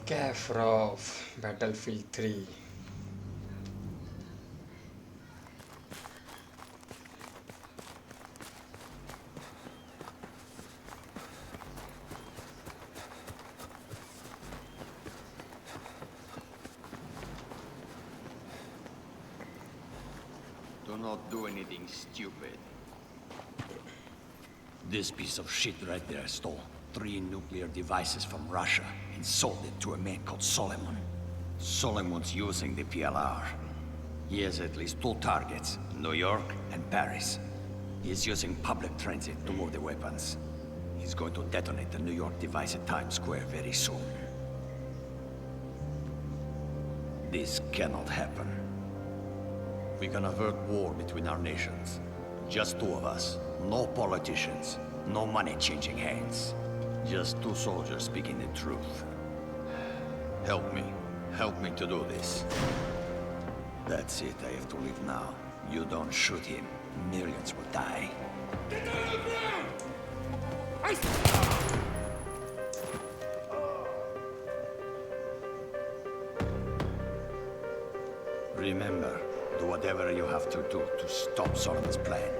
Kaffrova, Battlefield 3. Do not do anything stupid. This piece of shit right there stole 3 nuclear devices from Russia and sold it to a man called Solomon. Solomon's using the PLR. He has at least 2 targets, New York and Paris. He is using public transit to move the weapons. He's going to detonate the New York device at Times Square very soon. This cannot happen. We can avert war between our nations. Just 2 of us. No politicians. No money changing hands. Just 2 soldiers speaking the truth. Help me. Help me to do this. That's it. I have to leave now. You don't shoot him. Millions will die. Get down on the ground! Remember, do whatever you have to do to stop Solomon's plan.